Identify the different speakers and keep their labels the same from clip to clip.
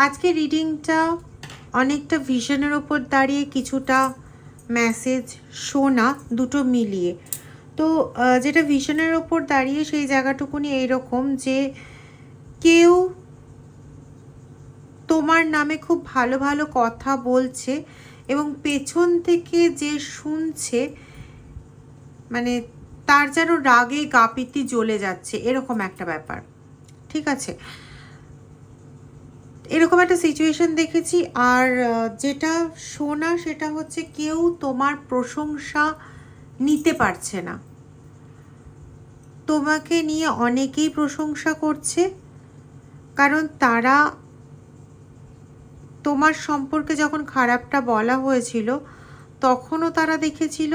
Speaker 1: আজকে রিডিংটা অনেকটা ভিশনের ওপর দাঁড়িয়ে কিছুটা মেসেজ শোনা দুটো মিলিয়ে। তো যেটা ভিশনের ওপর দাঁড়িয়ে সেই জায়গাটুকুনি এইরকম যে কেউ তোমার নামে খুব ভালো ভালো কথা বলছে এবং পেছন থেকে যে শুনছে মানে তার যেন রাগে গাপিতি জ্বলে যাচ্ছে, এরকম একটা ব্যাপার। ঠিক আছে, এরকম একটা সিচুয়েশন দেখেছি। আর যেটা শোনা সেটা হচ্ছে কেউ তোমার প্রশংসা নিতে পারছে না। তোমাকে নিয়ে অনেকেই প্রশংসা করছে, কারণ তারা তোমার সম্পর্কে যখন খারাপটা বলা হয়েছিল তখনও তারা দেখেছিল,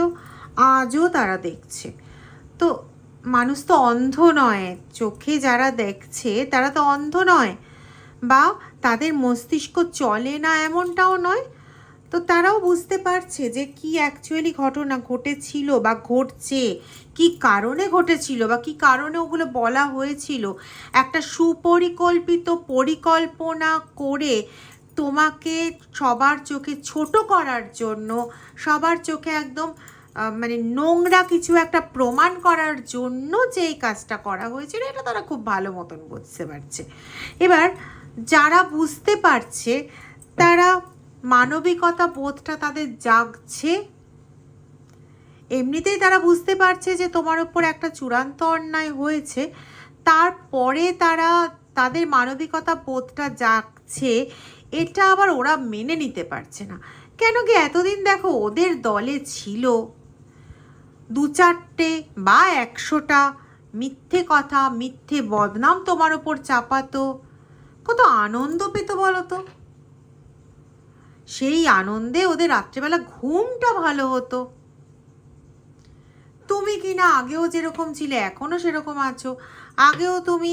Speaker 1: আজও তারা দেখছে। তো মানুষ তো অন্ধ নয়, চোখে যারা দেখছে তারা তো অন্ধ নয়, বা তাদের মস্তিষ্ক চলে না এমনটাও নয়। তো তারাও বুঝতে পারছে যে কি অ্যাকচুয়ালি ঘটনা ঘটেছিল বা ঘটছে, কি কারণে ঘটেছিল বা কি কারণে ওগুলো বলা হয়েছিল। একটা সুপরিকল্পিত পরিকল্পনা করে তোমাকে সবার চোখে ছোট করার জন্য, সবার চোখে একদম মানে নোংরা কিছু একটা প্রমাণ করার জন্য যে এই কাজটা করা হয়েছিল, এটা তারা খুব ভালো মতন বুঝতে পারছে। এবার যারা বুঝতে পারছে তারা মানবিকতা বোধটা তাদের জাগছে, এমনিতেই তারা বুঝতে পারছে যে তোমার ওপর একটা চূড়ান্ত অন্যায় হয়েছে, তারপরে তারা তাদের মানবিকতা বোধটা জাগছে, এটা আবার ওরা মেনে নিতে পারছে না। কেন কি এতদিন দেখো ওদের দলে ছিল দু চারটে বা 100টা মিথ্যে কথা, মিথ্যে বদনাম তোমার ওপর চাপাতো, কত আনন্দ পেত বলো তো। সেই আনন্দে ওদের রাত্রেবেলা ঘুমটা ভালো হতো। তুমি কি না আগেও যেরকম ছিলে এখনও সেরকম আছো। আগেও তুমি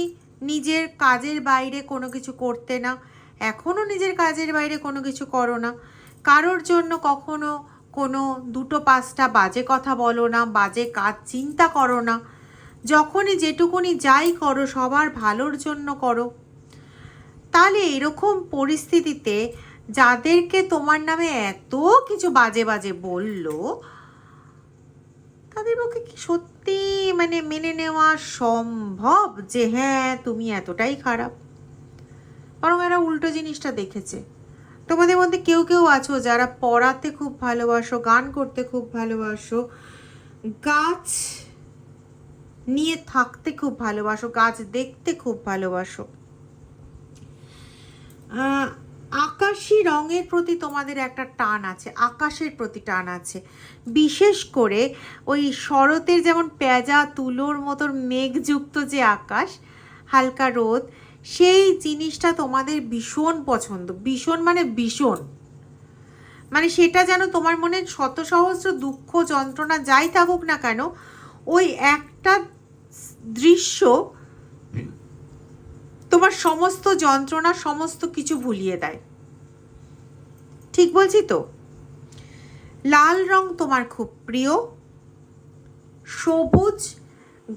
Speaker 1: নিজের কাজের বাইরে কোনো কিছু করতে না, এখনও নিজের কাজের বাইরে কোনো কিছু করো না। কারোর জন্য কখনো কোনো দুটো পাঁচটা বাজে কথা বলো না, বাজে কাজ চিন্তা করো না। যখনই যেটুকুনি যাই করো সবার ভালোর জন্য করো। তাহলে এরকম পরিস্থিতিতে যাদেরকে তোমার নামে এত কিছু বাজে বাজে বললো, তাদের পক্ষে কি সত্যি মানে মেনে নেওয়া সম্ভব যে হ্যাঁ তুমি এতটাই খারাপ? বরং এরা উল্টো জিনিসটা দেখেছে। তোমাদের মধ্যে কেউ কেউ আছো যারা পড়াতে খুব ভালোবাসো, গান করতে খুব ভালোবাসো, গাছ নিয়ে থাকতে খুব ভালোবাসো, গাছ দেখতে খুব ভালোবাসো। আকাশি রঙের প্রতি তোমাদের একটা টান আছে, আকাশের প্রতি টান আছে। বিশেষ করে ওই শরতের যেমন পেঁজা তুলোর মতন মেঘযুক্ত যে আকাশ, হালকা রোদ, সেই জিনিসটা তোমাদের ভীষণ পছন্দ। ভীষণ মানে ভীষণ, মানে সেটা যেন তোমার মনে শত সহস্র দুঃখ যন্ত্রণা যাই থাকুক না কেন, ওই একটা দৃশ্য তোমার সমস্ত যন্ত্রণা সমস্ত কিছু ভুলিয়ে দেয়। ঠিক বলছি তো? লাল রং তোমার খুব প্রিয়, সবুজ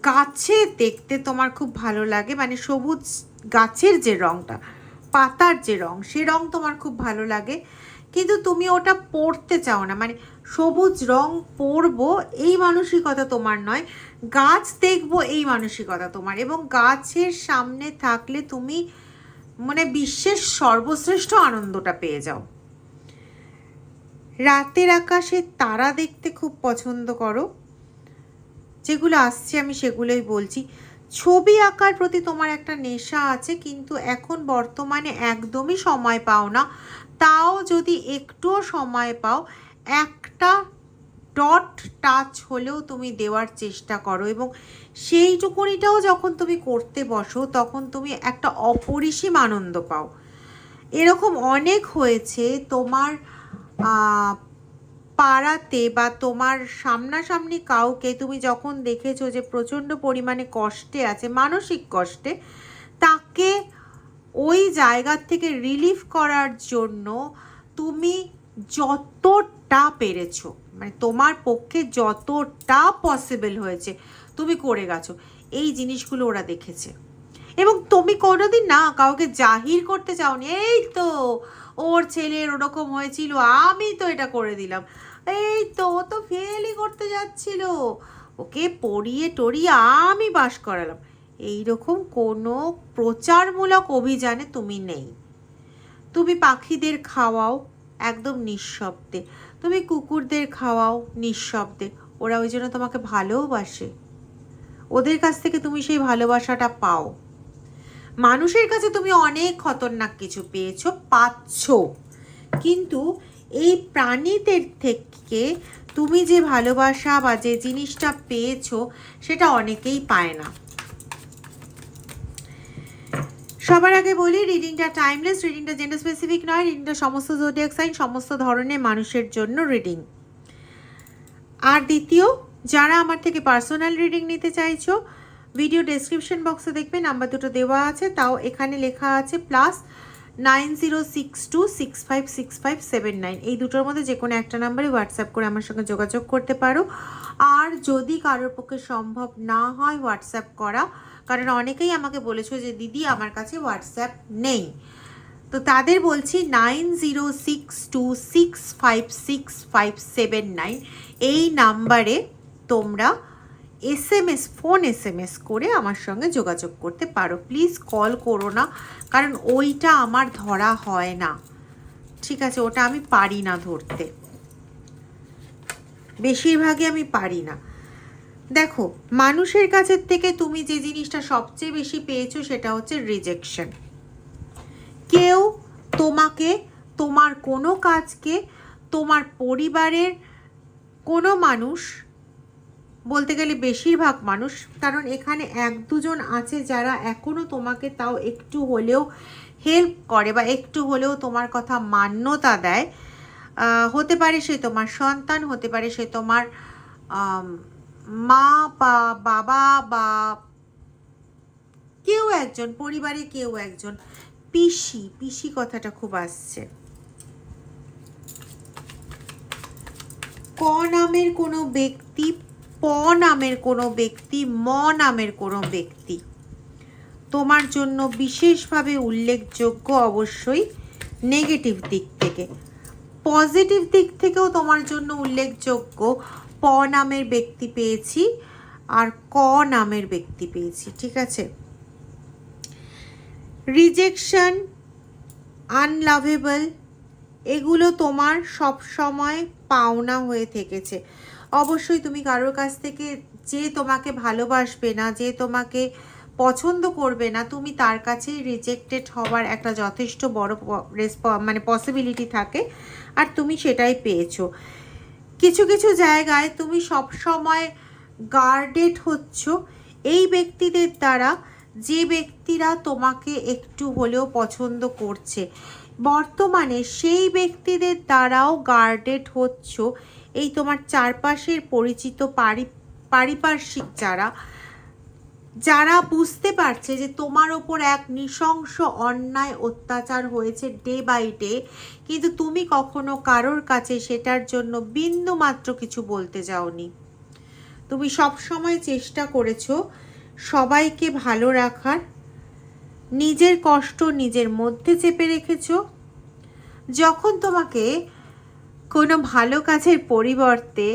Speaker 1: গাছে দেখতে তোমার খুব ভালো লাগে, মানে সবুজ গাছের যে রংটা, পাতার যে রং, সে রং তোমার খুব ভালো লাগে, কিন্তু তুমি ওটা পরতে চাও না। মানে সবুজ রং পরবো এই মানসিকতা তোমার নয়, গাছ দেখবো এই মানসিকতা তোমার। এবং গাছের সামনে থাকলে তুমি মানে বিশ্বের সর্বশ্রেষ্ঠ আনন্দটা পেয়ে যাও। রাতের আকাশে তারা দেখতে খুব পছন্দ করো। যেগুলো আসছে আমি সেগুলোই বলছি। ছবি আঁকার প্রতি তোমার একটা নেশা আছে, কিন্তু এখন বর্তমানে একদমই সময় পাও না। তাও যদি একটুও সময় পাও, একটা ডট টাচ হলেও তুমি দেওয়ার চেষ্টা করো, এবং সেইটুকুনিটাও যখন তুমি করতে বসো তখন তুমি একটা অপরিসীম আনন্দ পাও। এরকম অনেক হয়েছে তোমার পাড়াতে বা তোমার সামনাসামনি কাউকে তুমি যখন দেখেছো যে প্রচণ্ড পরিমাণে কষ্টে আছে, মানসিক কষ্টে, তাকে ওই জায়গার থেকে রিলিফ করার জন্য তুমি যতটা পেরেছো, মানে তোমার পক্ষে যতটা পসিবল হয়েছে তুমি করে গেছো। এই জিনিসগুলো ওরা দেখেছে, এবং তুমি কোনোদিন না কাউকে জাহির করতে চাওনি, এই তো ওর ছেলের ওরকম হয়েছিল, আমি তো এটা করে দিলাম, এই তো ও তো ফেলই করতে যাচ্ছিল, ওকে পড়িয়ে টড়িয়ে আমি বাস করালাম। এইরকম কোনো প্রচারমূলক অভিযানে তুমি নেই। তুমি পাখিদের খাওয়াও একদম নিঃশব্দে, তুমি কুকুরদের খাওয়াও নিঃশব্দে, ওরা ওই জন্য তোমাকে ভালোবাসে, ওদের কাছ থেকে তুমি সেই ভালোবাসাটা পাও। মানুষের কাছে তুমি অনেক খতরনাক কিছু পেয়েছো, পাচ্ছ, কিন্তু এই প্রাণীদের থেকে তুমি যে ভালোবাসা বা যে জিনিসটা পেয়েছো সেটা অনেকেই পায় না। সবার আগে বলি, রিডিংটা টাইমলেস, রিডিংটা জেন্ডার স্পেসিফিক নয়, রিডিংটা সমস্ত জোডিয়াক সাইন, সমস্ত ধরনের মানুষের জন্য রিডিং। আর দ্বিতীয়, যারা আমার থেকে পার্সোনাল রিডিং নিতে চাইছো, ভিডিও ডেসক্রিপশন বক্সে দেখবে নাম্বার দুটো দেওয়া আছে, তাও এখানে লেখা আছে +9062656579, এই দুটোর মধ্যে যে কোনো একটা নাম্বারে হোয়াটসঅ্যাপ করে আমার সঙ্গে যোগাযোগ করতে পারো। আর যদি কারোর পক্ষে সম্ভব না হয় হোয়াটসঅ্যাপ করা, কারণ অনেকেই আমাকে বলেছো যে দিদি আমার কাছে হোয়াটসঅ্যাপ নেই, তো তাদের বলছি 9062656579 এই নাম্বারে তোমরা ফোন এসএমএস করে আমার সঙ্গে যোগাযোগ করতে পারো। প্লিজ কল করো না, কারণ ওইটা আমার ধরা হয় না, ঠিক আছে? ওটা আমি পারি না ধরতে, বেশিরভাগই আমি পারি না। দেখো, মানুষের কাছের থেকে তুমি যে জিনিসটা সবচেয়ে বেশি পেয়েছো সেটা হচ্ছে রিজেকশন। কেউ তোমাকে, তোমার কোনো কাজকে, তোমার পরিবারের কোনো মানুষ, বলতে গেলে বেশিরভাগ মানুষ, কারণ এখানে এক দুজন আছে যারা এখনও তোমাকে তাও একটু হলেও হেল্প করে বা একটু হলেও তোমার কথা মান্যতা দেয়, হতে পারে সে তোমার সন্তান, হতে পারে সে তোমার মা বা বাবা বা কেউ একজন, পরিবারে কেউ একজন, পিসি, পিসি কথাটা খুব আসছে। ক নামের কোনো ব্যক্তি, প নামের কোনো ব্যক্তি, ম নামের কোনো ব্যক্তি তোমার জন্য বিশেষভাবে উল্লেখযোগ্য, অবশ্যই নেগেটিভ দিক থেকে। পজিটিভ দিক থেকেও তোমার জন্য উল্লেখযোগ্য প নামের ব্যক্তি পেয়েছি আর ক নামের ব্যক্তি পেয়েছি, ঠিক আছে? রিজেকশন, আনলাভেবল, এগুলো তোমার সব সময় পাওনা হয়ে থেকেছে। অবশ্যই তুমি কারোর কাছ থেকে, যে তোমাকে ভালোবাসবে না, যে তোমাকে পছন্দ করবে না, তুমি তার কাছেই রিজেক্টেড হওয়ার একটা যথেষ্ট বড় মানে পসিবিলিটি থাকে, আর তুমি সেটাই পেয়েছো। কিছু কিছু জায়গায় তুমি সব সময় গার্ডেড হচ্ছ এই ব্যক্তিদের দ্বারা, যে ব্যক্তিরা তোমাকে একটু হলেও পছন্দ করছে। বর্তমানে সেই ব্যক্তিদের দ্বারাও গার্ডেড হচ্ছ এই তোমার চারপাশের পরিচিত পারিপার্শ্বিক যারা বুঝতে পারছে যে তোমার ওপর এক নৃশংস অন্যায় অত্যাচার হয়েছে ডে বাই ডে, কিন্তু তুমি কখনো কারোর কাছে সেটার জন্য বিন্দু মাত্র কিছু বলতে যাওনি। তুমি সব সময় চেষ্টা করেছো সবাইকে ভালো রাখার, নিজের কষ্ট নিজের মধ্যে চেপে রেখেছো। যখন তোমাকে কোনো ভালো কাজের পরিবর্তে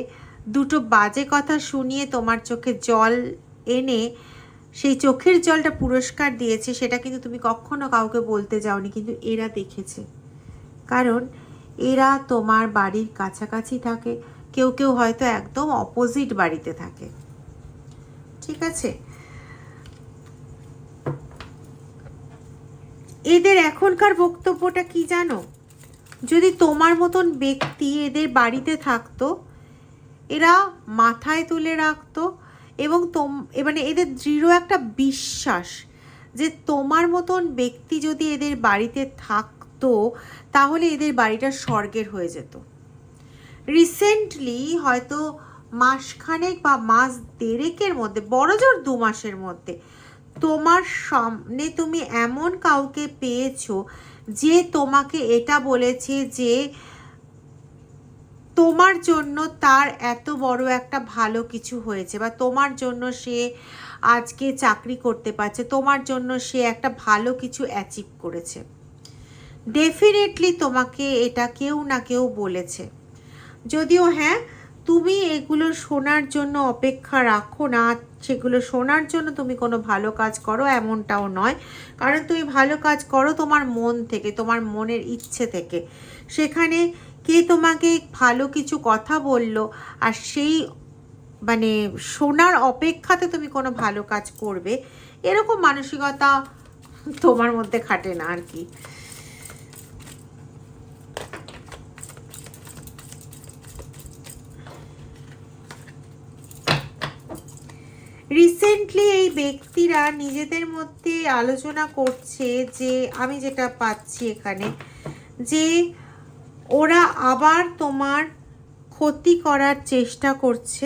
Speaker 1: দুটো বাজে কথা শুনিয়ে তোমার চোখে জল এনে সেই চোখের জলটা পুরস্কার দিয়েছে, সেটা কিন্তু তুমি কখনো কাউকে বলতে যাওনি, কিন্তু এরা দেখেছে, কারণ এরা তোমার বাড়ির কাছাকাছি থাকে, কেউ কেউ হয়তো একদম অপোজিট বাড়িতে থাকে, ঠিক আছে? এদের এখনকার বক্তব্যটা কি জানো? যদি তোমার মতন ব্যক্তি এদের বাড়িতে থাকতো, এরা মাথায় তুলে রাখতো, এবং মানে এদের দৃঢ় একটা বিশ্বাস যে তোমার মতন ব্যক্তি যদি এদের বাড়িতে থাকতো তাহলে এদের বাড়িটা স্বর্গের হয়ে যেত। রিসেন্টলি হয়তো মাসখানেক বা মাস দেড়েকের মধ্যে, বড়জোর 2 মাসের মধ্যে, তোমার সামনে তুমি এমন কাউকে পেয়েছো যে তোমাকে এটা বলেছে যে তোমার জন্য তার এত বড় একটা ভালো কিছু হয়েছে, বা তোমার জন্য সে আজকে চাকরি করতে পারছে, তোমার জন্য সে একটা ভালো কিছু অ্যাচিভ করেছে। ডেফিনেটলি তোমাকে এটা কেউ না কেউ বলেছে, যদিও হ্যাঁ তুমি এগুলো শোনার জন্য অপেক্ষা রাখো না, সেগুলো শোনার জন্য তুমি কোনো ভালো কাজ করো এমনটাও নয়, কারণ তুমি ভালো কাজ করো তোমার মন থেকে, তোমার মনের ইচ্ছে থেকে। সেখানে কে তোমাকে ভালো কিছু কথা বললো আর সেই মানে শোনার অপেক্ষাতে তুমি কোনো ভালো কাজ করবে, এরকম মানসিকতা তোমার মধ্যে খাটে না আর কি। রিসেন্টলি এই ব্যক্তিরা নিজেদের মধ্যে আলোচনা করছে যে, আমি যেটা পাচ্ছি এখানে, যে ওরা আবার তোমার ক্ষতি করার চেষ্টা করছে।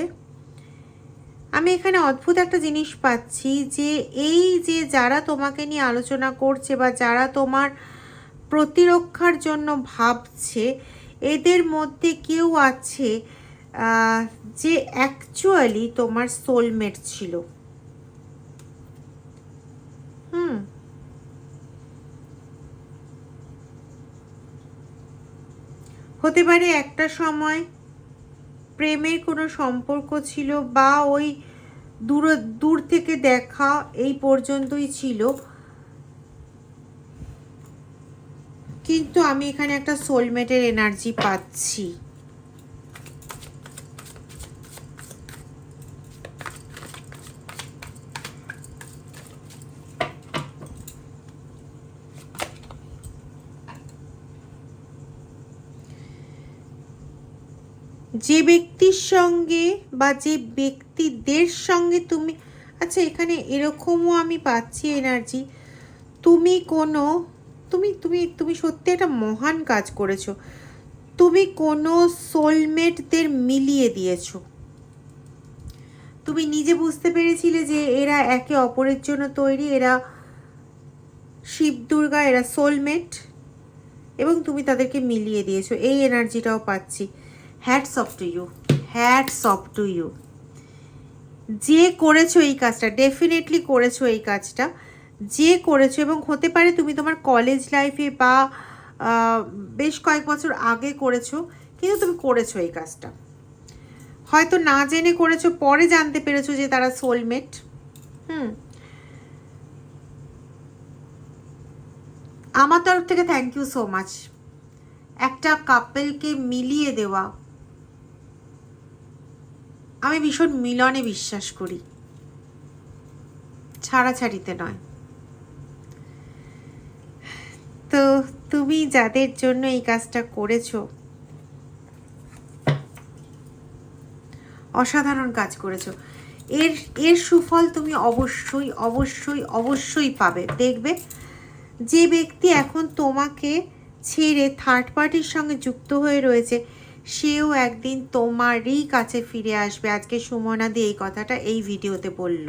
Speaker 1: আমি এখানে অদ্ভুত একটা জিনিস পাচ্ছি, যে এই যে যারা তোমাকে নিয়ে আলোচনা করছে বা যারা তোমার প্রতিরক্ষার জন্য ভাবছে, এদের মধ্যে কেউ আছে যে অ্যাকচুয়ালি তোমার সোলমেট ছিল। হতে পারে একটা সময় প্রেমের কোনো সম্পর্ক ছিল, বা ওই দূর থেকে দেখা এই পর্যন্তই ছিল, কিন্তু আমি এখানে একটা সোলমেটের এনার্জি পাচ্ছি। যে ব্যক্তির সঙ্গে বা যে ব্যক্তিদের সঙ্গে তুমি, আচ্ছা এখানে এরকমও আমি পাচ্ছি এনার্জি, তুমি কোনো তুমি তুমি তুমি সত্যি একটা মহান কাজ করেছো, তুমি কোনো সোলমেটদের মিলিয়ে দিয়েছো। তুমি নিজে বুঝতে পেরেছিলে যে এরা একে অপরের জন্য তৈরি, এরা শিব দুর্গা, এরা সোলমেট, এবং তুমি তাদেরকে মিলিয়ে দিয়েছো, এই এনার্জিটাও পাচ্ছি। Hats off to you, hats off to you. যে করেছো এই কাজটা, ডেফিনেটলি করেছো এই কাজটা, যে করেছো, এবং হতে পারে তুমি তোমার কলেজ লাইফে বা বেশ কয়েক বছর আগে করেছো, কিন্তু তুমি করেছো এই কাজটা। হয়তো না জেনে করেছো, পরে জানতে পেরেছো যে তারা সোলমেট। আমার তরফ থেকে থ্যাংক ইউ সো মাচ। একটা কাপলকে মিলিয়ে দেওয়া, আমি ভীষণ মিলনে বিশ্বাস করি, ছাড়াছাড়িতে নয়। তো তুমি যাদের জন্য এই কাজটা করেছো, অসাধারণ কাজ করেছো, এর সুফল তুমি অবশ্যই অবশ্যই অবশ্যই পাবে। দেখবে যে ব্যক্তি এখন তোমাকে ছেড়ে থার্ড পার্টির সঙ্গে যুক্ত হয়ে রয়েছে, সেও একদিন তোমারই কাছে ফিরে আসবে। আজকে সুমনা দি এই কথাটা এই ভিডিওতে বলল।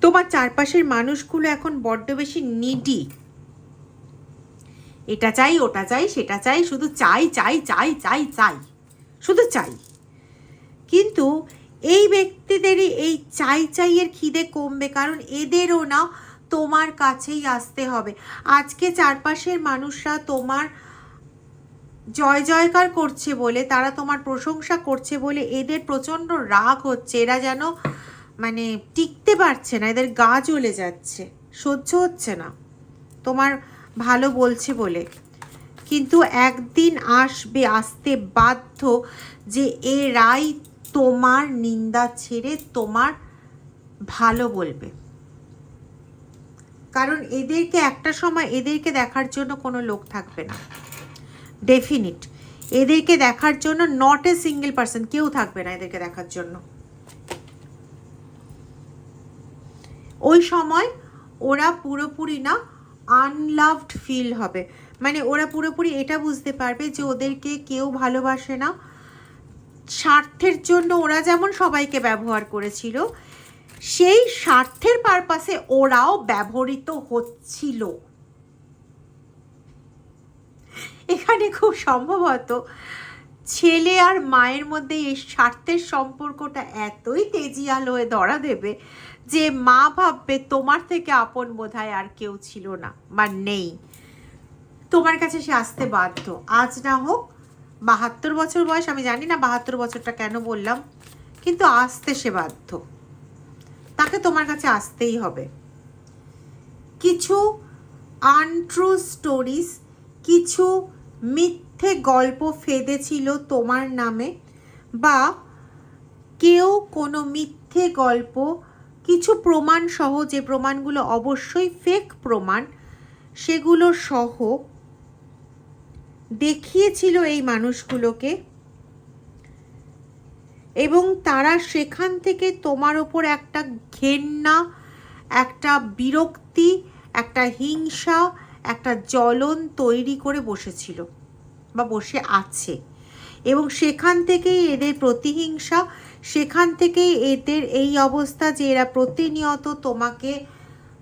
Speaker 1: তোমার চারপাশের মানুষগুলো এখন বড্ড বেশি নিডি, এটা চাই, ওটা চাই, সেটা চাই, শুধু চাই চাই চাই চাই চাই, শুধু চাই। কিন্তু এই ব্যক্তিদেরই এই চাই চাইয়ের খিদে কমবে, কারণ এদেরও না তোমার কাছেই আসতে হবে। আজকে চারপাশের মানুষরা তোমার জয় জয়কার করছে বলে, তারা তোমার প্রশংসা করছে বলে এদের প্রচণ্ড রাগ হচ্ছে, এরা যেন মানে টিকতে পারছে না, এদের গা জ্বলে যাচ্ছে, সহ্য হচ্ছে না তোমার ভালো বলছে বলে। কিন্তু একদিন আসবে, আসতে বাধ্য, যে এরাই তোমার নিন্দা ছেড়ে তোমার ভালো বলবে। কারণ এদেরকে একটা সময় এদেরকে দেখার জন্য কোনো লোক থাকবে না, ডেফিনিট। এদেরকে দেখার জন্য নট এ সিঙ্গেল পার্সন, কেউ থাকবে না এদেরকে দেখার জন্য। ওই সময় ওরা পুরোপুরি না আনলাভড ফিল হবে, মানে ওরা পুরোপুরি এটা বুঝতে পারবে যে ওদেরকে কেউ ভালোবাসে না। স্বার্থের জন্য ওরা যেমন সবাইকে ব্যবহার করেছিল, সেই স্বার্থের পারপাসে ওরাও ব্যবহৃত হচ্ছিল। এখানে খুব সম্ভবত ছেলে আর মায়ের মধ্যে এই স্বার্থের সম্পর্কটা এতই তেজিয়াল হয়ে ধরা দেবে যে মা ভাববে তোমার থেকে আপন বোধহয় আর কেউ ছিল না বা নেই, তোমার কাছে সে আসতে বাধ্য। আজ না হোক 72 বছর বয়স, আমি জানি না 72 বছরটা কেন বললাম, কিন্তু আসতে সে বাধ্য, তাকে তোমার কাছে আসতেই হবে। কিছু আনট্রু স্টোরিজ, কিছু মিথ্যে গল্প ফেঁদেছিল তোমার নামে, বা কেউ কোনো মিথ্যে গল্প, কিছু প্রমাণ সহ, যে প্রমাণগুলো অবশ্যই ফেক প্রমাণ, সেগুলো সহ দেখিয়েছিল এই মানুষগুলোকে, এবং তারা সেখান থেকে তোমার ওপর একটা ঘেন্না, একটা বিরক্তি, একটা হিংসা, একটা জ্বলন তৈরি করে বসেছিল বা বসে আছে, এবং সেখান থেকেই এদের প্রতিহিংসা, সেখান থেকেই এদের এই অবস্থা যে এরা প্রতিনিয়ত তোমাকে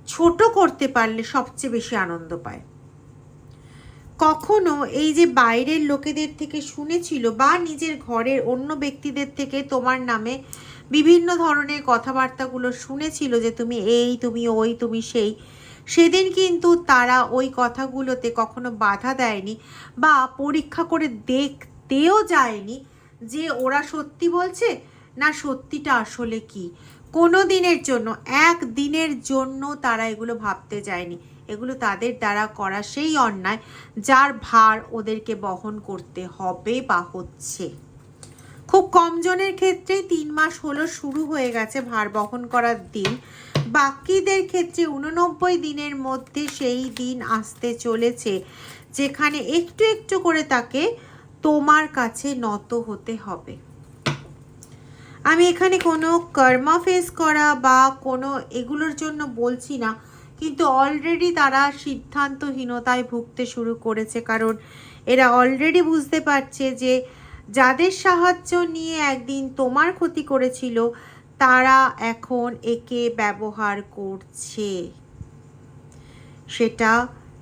Speaker 1: ছোট করতে পারলে সবচেয়ে বেশি আনন্দ পায়। কখনো এই যে বাইরের লোকেদের থেকে শুনেছিল বা নিজের ঘরের অন্য ব্যক্তিদের থেকে তোমার নামে বিভিন্ন ধরনের কথাবার্তাগুলো শুনেছিল যে তুমি এই, তুমি ওই, তুমি সেই, সেদিন কিন্তু তারা ওই কথাগুলোতে কখনো বাধা দেয়নি বা পরীক্ষা করে দেখতেও যায়নি যে ওরা সত্যি বলছে না সত্যিটা আসলে কি। কোনো দিনের জন্য, একদিনের জন্য তারা এগুলো ভাবতে যায়নি। এগুলো তাদের দ্বারা করা সেই অন্যায় যার ভার ওদেরকে বহন করতে হবে বা হচ্ছে। খুব কম জনের ক্ষেত্রেই 3 মাস হলো শুরু হয়ে গেছে ভার বহন করার দিন, বাকিদের ক্ষেত্রে 89 দিনের মধ্যে সেই দিন আসতে চলেছে যেখানে একটু একটু করে তাকে তোমার কাছে নত হতে হবে। আমি এখানে কোনো কর্মা ফেস করা বা কোনো এগুলোর জন্য বলছি না, কিন্তু অলরেডি তারা সিদ্ধান্তহীনতায় ভুগতে শুরু করেছে, কারণ এরা অলরেডি বুঝতে পারছে যে যাদের সাহায্য নিয়ে একদিন তোমার ক্ষতি করেছিল তারা এখন একে ব্যবহার করছে। সেটা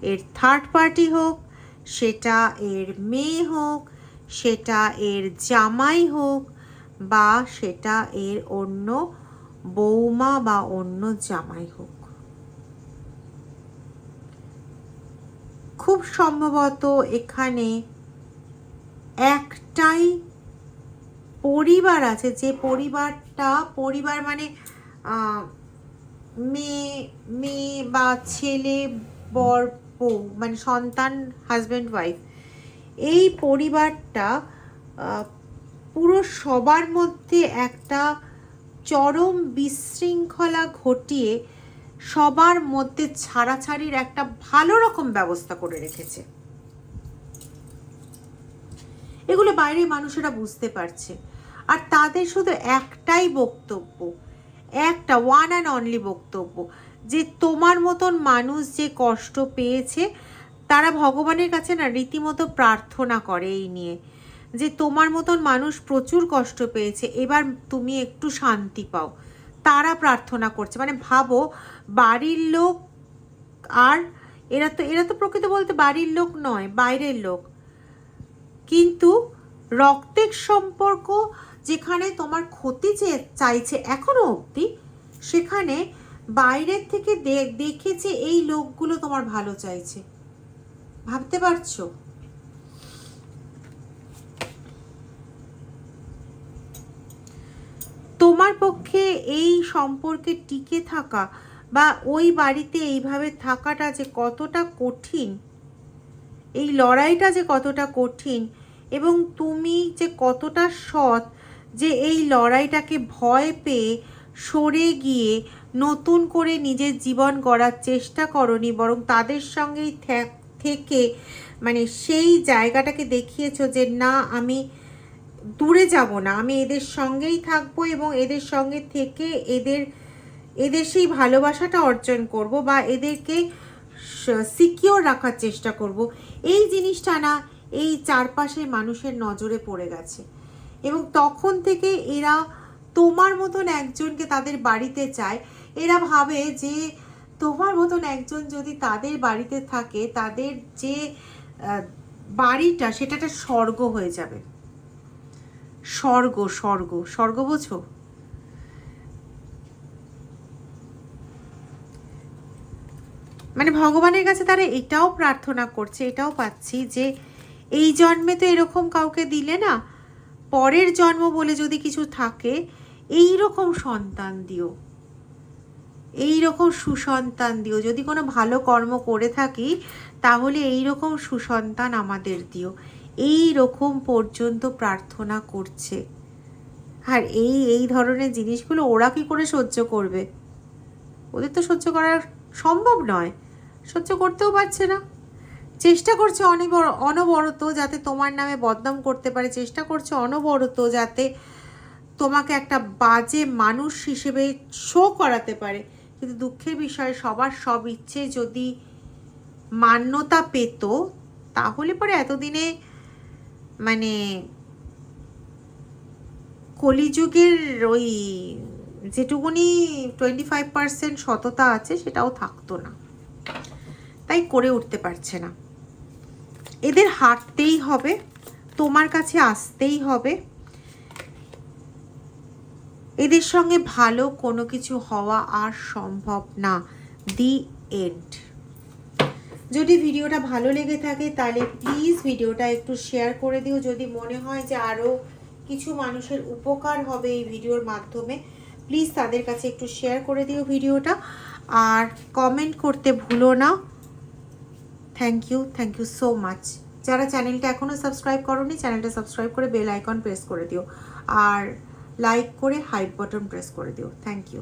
Speaker 1: এর থার্ড পার্টি হোক, সেটা এর মেয়ে হোক, সেটা এর জামাই হোক, বা সেটা এর অন্য বৌমা বা অন্য জামাই হোক। খুব সম্ভবত এখানে একটাই পরিবার আছে, যে পরিবার মানে মেয়ে বা ছেলে, বর বউ, মানে সন্তান, হাজব্যান্ড ওয়াইফ, এই পরিবারটা পুরো সবার মধ্যে একটা চরম বিশৃঙ্খলা ঘটিয়ে সবার মধ্যে ছাড়াছাড়ির একটা ভালো রকম ব্যবস্থা করে রেখেছে। এগুলো বাইরের মানুষেরা বুঝতে পারছে, আর তাদের শুধু একটাই বক্তব্য, একটা ওয়ান অ্যান্ড অনলি বক্তব্য, যে তোমার মতন মানুষ যে কষ্ট পেয়েছে, তারা ভগবানের কাছে না রীতিমতো প্রার্থনা করে এই নিয়ে, যে তোমার মতন মানুষ প্রচুর কষ্ট পেয়েছে, এবার তুমি একটু শান্তি পাও। তারা প্রার্থনা করছে, মানে ভাবো বাড়ির লোক, আর এরা তো প্রকৃত বলতে বাড়ির লোক নয়, বাইরের লোক, কিন্তু রক্তের সম্পর্ক যেখানে তোমার ক্ষতি চাইছে এখনো অবধি, সেখানে বাইরের থেকে দেখেছে এই লোকগুলো তোমার ভালো চাইছে। ভাবতে পারছো? তোমার পক্ষে এই সম্পর্কে টিকে থাকা বা ওই বাড়িতে এইভাবে থাকাটা যে কতটা কঠিন, এই লড়াইটা যে কতটা কঠিন, এবং তুমি যে কতটা সৎ যে এই লড়াইটাকে ভয় পেয়ে সরে গিয়ে নতুন করে নিজের জীবন গড়ার চেষ্টা করনি, বরং তাদের সঙ্গেই থেকে মানে সেই জায়গাটাকে দেখিয়েছো যে না, আমি দূরে যাব না, আমি এদের সঙ্গেই থাকবো এবং এদের সঙ্গে থেকে এদের সেই ভালোবাসাটা অর্জন করব বা এদেরকে সিকিওর রাখার চেষ্টা করব। এই জিনিসটা না এই চারপাশের মানুষের নজরে পড়ে গেছে, এবং তখন থেকে এরা তোমার মতন একজনকে তাদের বাড়িতে চায়। এরা ভাবে যে তোমার মতন একজন যদি তাদের বাড়িতে থাকে, তাদের যে বাড়িটা সেটা একটা স্বর্গ হয়ে যাবে। স্বর্গ, স্বর্গ, স্বর্গ বোঝো? মানে ভগবানের কাছে তারা এটাও প্রার্থনা করছে, এটাও পাচ্ছি যে এই জন্মে তো এরকম কাউকে দিলে না, পরের জন্ম বলে যদি কিছু থাকে এই রকম সন্তান দিও, এই রকম সুসন্তান দিও। যদি কোনো ভালো কর্ম করে থাকি তাহলে এই রকম সুসন্তান আমাদের দিও, এই রকম পর্যন্ত প্রার্থনা করছে। আর এই ধরনের জিনিসগুলো ওরা কি করে সহ্য করবে? ওদের তো সহ্য করা সম্ভব নয়, সহ্য করতেও পারছে না। চেষ্টা করছে অনবরত যাতে তোমার নামে বদনাম করতে পারে, চেষ্টা করছে অনবরত যাতে তোমাকে একটা বাজে মানুষ হিসেবে শো করাতে পারে। কিন্তু দুঃখের বিষয়, সবার সব ইচ্ছে যদি মান্যতা পেত তাহলে পরে এতদিনে মানে কলিযুগের ওই যেটুকুনি 25% সততা আছে সেটাও থাকতো না। তাই করে উঠতে পারছে না। এদের হাঁটতেই হবে, তোমার কাছে আসতেই হবে, এদের সঙ্গে ভালো কোনো কিছু হওয়া আর সম্ভব না। The end. যদি ভিডিওটা ভালো লেগে থাকে তাহলে প্লিজ ভিডিওটা একটু শেয়ার করে দিও। যদি মনে হয় যে আরও কিছু মানুষের উপকার হবে এই ভিডিওর মাধ্যমে, প্লিজ তাদের কাছে একটু শেয়ার করে দিও ভিডিওটা। আর কমেন্ট করতে ভুলো না। Thank you so much. যারা চ্যানেলটা এখনও সাবস্ক্রাইব করোনি, চ্যানেলটা সাবস্ক্রাইব করে বেল আইকন প্রেস করে দিও, আর লাইক করে হাইপ বাটন প্রেস করে দিও। Thank you.